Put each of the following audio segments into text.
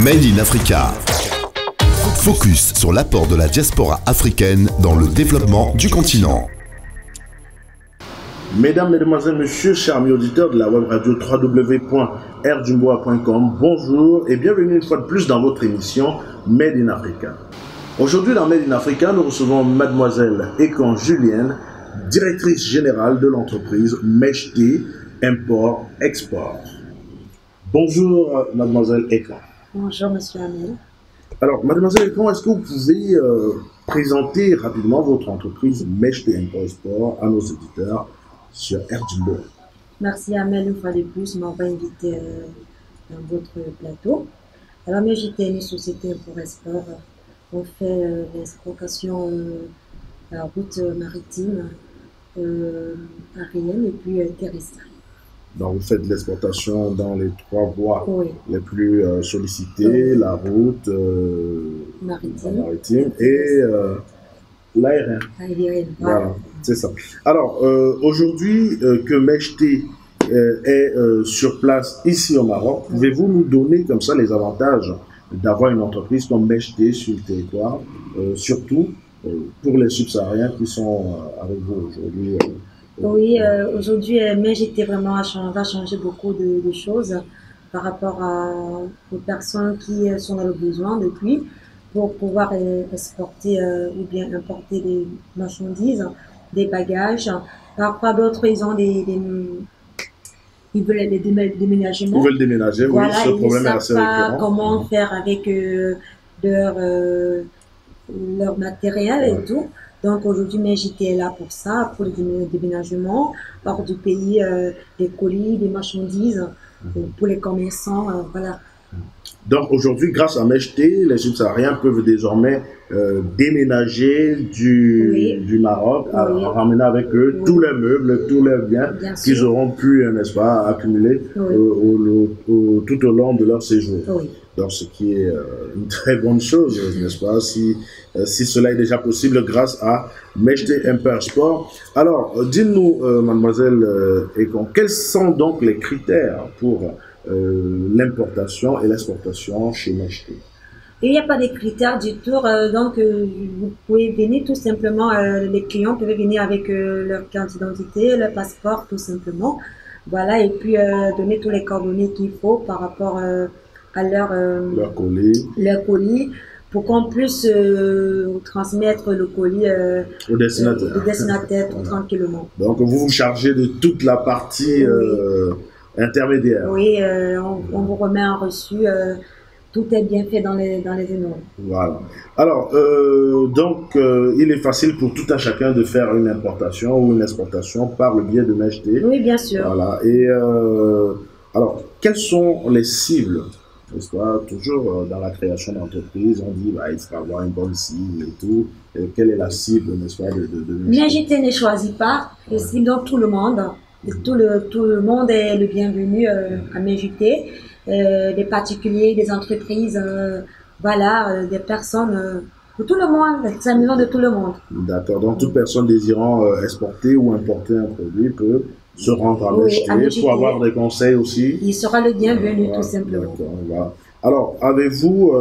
Made in Africa. Focus sur l'apport de la diaspora africaine dans le développement du continent. Mesdames, Mesdemoiselles, Messieurs, chers amis auditeurs de la web radio www.rdjumboa.com, bonjour et bienvenue une fois de plus dans votre émission Made in Africa. Aujourd'hui dans Made in Africa, nous recevons Mademoiselle Ekon Julienne, directrice générale de l'entreprise Meshté Import-Export. Bonjour Mademoiselle Ekon. Bonjour Monsieur Amel. Alors Mademoiselle Ekon, est-ce que vous pouvez présenter rapidement votre entreprise Meshté Import-Export à nos auditeurs sur RDJumboa? Merci Amel une fois de plus de m'avoir invité dans votre plateau. Alors Meshté est une société import-export. On fait l'exportation à route maritime, aérienne et puis terrestre. Donc vous faites de l'exportation dans les trois voies les plus sollicitées, oui. La route maritime et l'aérien. Voilà, c'est ça. Alors aujourd'hui que Meshté est sur place ici au Maroc, pouvez-vous nous donner comme ça les avantages d'avoir une entreprise comme Meshté sur le territoire, surtout pour les subsahariens qui sont avec vous aujourd'hui? Oui, aujourd'hui, Meshté vraiment va changer beaucoup de choses par rapport aux personnes qui sont dans le besoin depuis pour pouvoir exporter ou bien importer des marchandises, des bagages. Parfois, d'autres, ils ont ils veulent des déménagements. Ils veulent déménager, voilà, oui, ce problème est assez récurrent. Ils ne savent pas comment faire avec leur matériel et tout. Donc aujourd'hui, Meshté est là pour ça, pour le déménagement, hors du pays, des colis, des marchandises, pour les commerçants, voilà. Donc aujourd'hui, grâce à Meshté, les subsahariens peuvent désormais déménager du Maroc en ramenant avec eux tous les meubles, tous les biens qu'ils auront pu, n'est-ce pas, accumuler tout au long de leur séjour. Donc ce qui est une très bonne chose, n'est-ce pas, si cela est déjà possible grâce à Meshté Import-Export. Alors, dites-nous, mademoiselle Ekon, quels sont donc les critères pour l'importation et l'exportation chez Meshté? Il n'y a pas de critères du tout, donc vous pouvez venir tout simplement, les clients peuvent venir avec leur carte d'identité, leur passeport tout simplement, voilà, et puis donner tous les coordonnées qu'il faut par rapport à leur colis, pour qu'on puisse transmettre le colis au destinataire tout tranquillement. Donc vous vous chargez de toute la partie intermédiaire. Oui, on vous remet un reçu. Tout est bien fait dans les énormes. Voilà. Alors, donc, il est facile pour tout un chacun de faire une importation ou une exportation par le biais de Meshté. Oui, bien sûr. Voilà. Et alors, quelles sont les cibles? N'est-ce pas? Toujours dans la création d'entreprise, on dit il faut avoir une bonne cible et tout. Et quelle est la cible, n'est-ce pas, de Meshté? Meshté ne choisit pas. Les cibles, donc tout le monde. Tout le monde est le bienvenu à Meshté. Des particuliers, des entreprises, voilà, des personnes, de tout le monde, c'est la maison de tout le monde. D'accord, donc toute personne désirant exporter ou importer un produit peut se rendre à Meshté pour avoir des conseils aussi. Il sera le bienvenu tout simplement. Voilà. Alors, avez-vous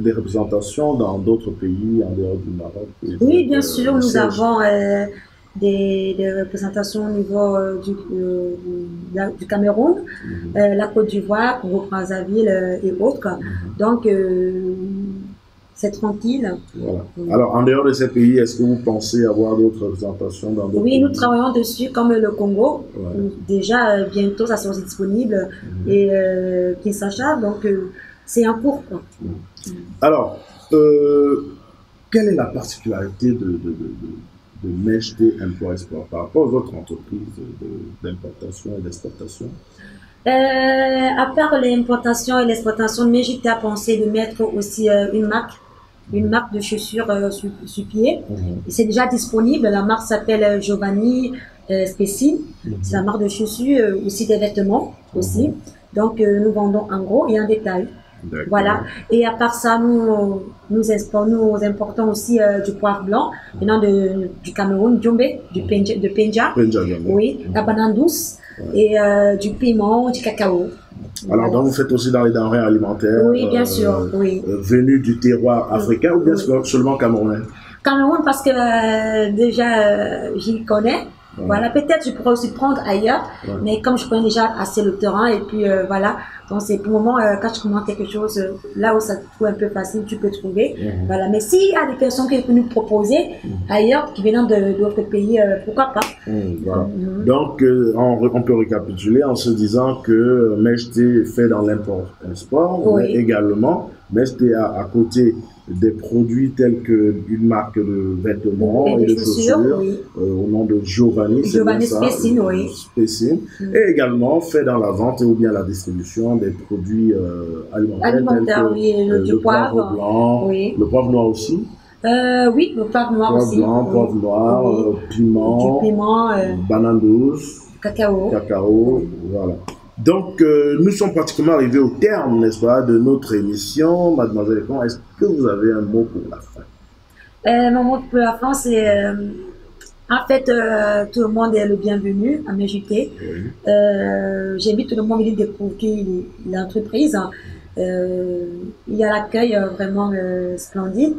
des représentations dans d'autres pays en dehors du Maroc? Oui, bien sûr, nous avons des représentations au niveau du Cameroun, la Côte d'Ivoire, Congo-Brazzaville et autres. Donc, c'est tranquille. Voilà. Alors, en dehors de ces pays, est-ce que vous pensez avoir d'autres représentations dans d'autres pays? Oui, nous travaillons dessus, comme le Congo. Déjà, bientôt, ça sera disponible. Et Kinshasa, donc c'est en cours, quoi. Alors, quelle est la particularité de Meshté Import-Export par rapport aux autres entreprises d'importation et d'exportation? À part l'importation et l'exportation, Meshté a pensé de mettre aussi une marque de chaussures sur pied. C'est déjà disponible. La marque s'appelle Giovanni Speci. C'est la marque de chaussures, aussi des vêtements aussi. Donc nous vendons en gros et en détail. Voilà. Et à part ça, nous importons aussi du poivre blanc, venant du Cameroun, Djombe, de Penja. Oui, la banane douce et du piment, du cacao. Alors, donc, vous faites aussi dans les denrées alimentaires? Oui, bien sûr, oui. Venues du terroir africain ou bien seulement camerounais? Cameroun, parce que déjà, j'y connais. Voilà, peut-être je pourrais aussi prendre ailleurs, mais comme je connais déjà assez le terrain, et puis voilà, donc c'est pour le moment, quand je commence quelque chose, là où ça te trouve un peu facile, tu peux trouver. Voilà, mais s'il y a des personnes qui peuvent nous proposer ailleurs, qui viennent d'autres pays, pourquoi pas. Voilà. Donc, on peut récapituler en se disant que Mejté fait dans l'import-export, mais également, Mejté a à côté des produits tels qu'une marque de vêtements et de chaussures au nom de Giovanni Spessine, Spessine, et également fait dans la vente ou bien la distribution des produits alimentaires tels que le poivre blanc, le poivre noir aussi. Oui, le poivre noir aussi. Poivre noir, piment, du piment, banane douce, cacao, voilà. Donc, nous sommes pratiquement arrivés au terme, n'est-ce pas, de notre émission. Mademoiselle Ekong, est-ce que vous avez un mot pour la fin? Mon mot pour la fin, c'est en fait, tout le monde est le bienvenu à Mejté. J'invite tout le monde à découvrir l'entreprise. Il y a l'accueil vraiment splendide.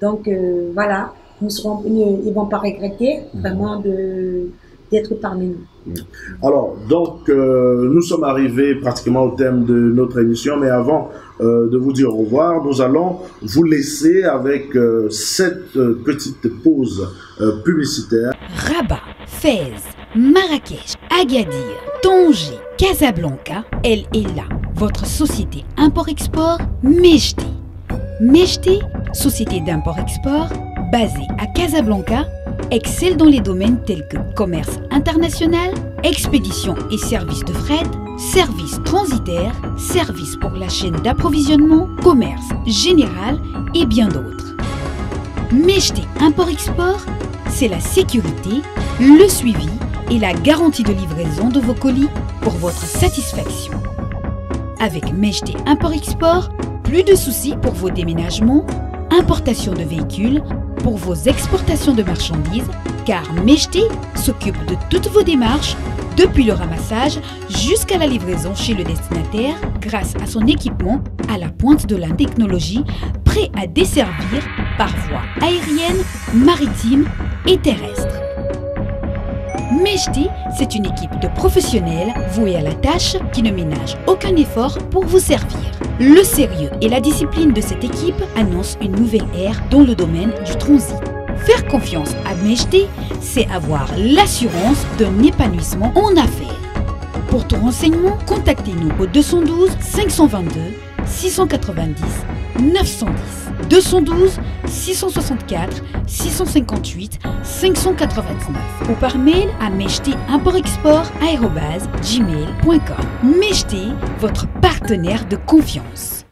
Donc, voilà, ils ne vont pas regretter vraiment d'être parmi nous. Alors, donc, nous sommes arrivés pratiquement au thème de notre émission, mais avant de vous dire au revoir, nous allons vous laisser avec cette petite pause publicitaire. Rabat, Fès, Marrakech, Agadir, Tanger, Casablanca, elle est là. Votre société import-export Mejté. Mejté, société d'import-export, basée à Casablanca, excelle dans les domaines tels que commerce international, expédition et services de fret, services transitaires, services pour la chaîne d'approvisionnement, commerce général et bien d'autres. Mejté Import-Export, c'est la sécurité, le suivi et la garantie de livraison de vos colis pour votre satisfaction. Avec Mejté Import-Export, plus de soucis pour vos déménagements, importation de véhicules, pour vos exportations de marchandises, car Mejté s'occupe de toutes vos démarches, depuis le ramassage jusqu'à la livraison chez le destinataire, grâce à son équipement à la pointe de la technologie, prêt à desservir par voie aérienne, maritime et terrestre. Mejté, c'est une équipe de professionnels voués à la tâche qui ne ménage aucun effort pour vous servir. Le sérieux et la discipline de cette équipe annoncent une nouvelle ère dans le domaine du transit. Faire confiance à Mejté, c'est avoir l'assurance d'un épanouissement en affaires. Pour tout renseignement, contactez-nous au 212 522 690 910, 212 664 658 599 ou par mail à mejtéimportexport@gmail.com. Mejté, votre partenaire de confiance.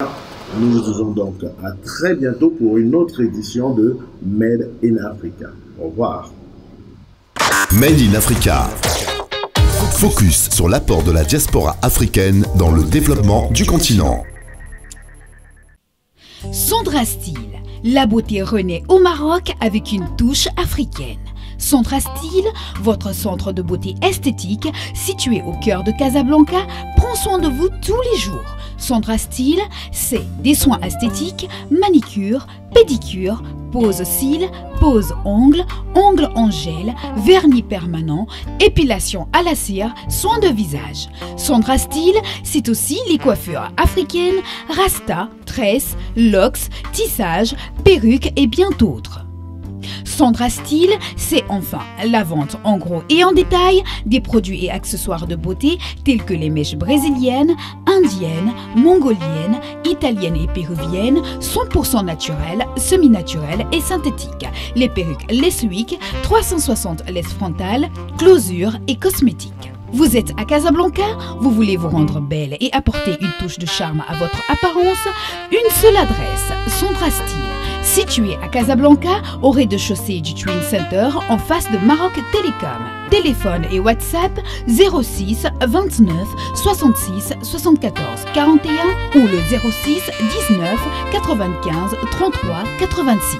Nous vous disons donc à très bientôt pour une autre édition de Made in Africa. Au revoir. Made in Africa. Focus sur l'apport de la diaspora africaine dans le développement du continent. Sandra Style, la beauté renaît au Maroc avec une touche africaine. Sandra Style, votre centre de beauté esthétique situé au cœur de Casablanca, prend soin de vous tous les jours. Sandra Style, c'est des soins esthétiques, manicure, pédicure, pose cils, pose ongles, ongles en gel, vernis permanent, épilation à la cire, soins de visage. Sandra Style, c'est aussi les coiffures africaines, rasta, tresses, locks, tissage, perruques et bien d'autres. Sandra Style, c'est enfin la vente en gros et en détail des produits et accessoires de beauté tels que les mèches brésiliennes, indiennes, mongoliennes, italiennes et péruviennes, 100% naturelles, semi-naturelles et synthétiques, les perruques lace wig, 360 laisse frontale, closure et cosmétiques. Vous êtes à Casablanca, vous voulez vous rendre belle et apporter une touche de charme à votre apparence? Une seule adresse, Sandra Style. Situé à Casablanca, au rez-de-chaussée du Twin Center, en face de Maroc Télécom. Téléphone et WhatsApp 06 29 66 74 41 ou le 06 19 95 33 86.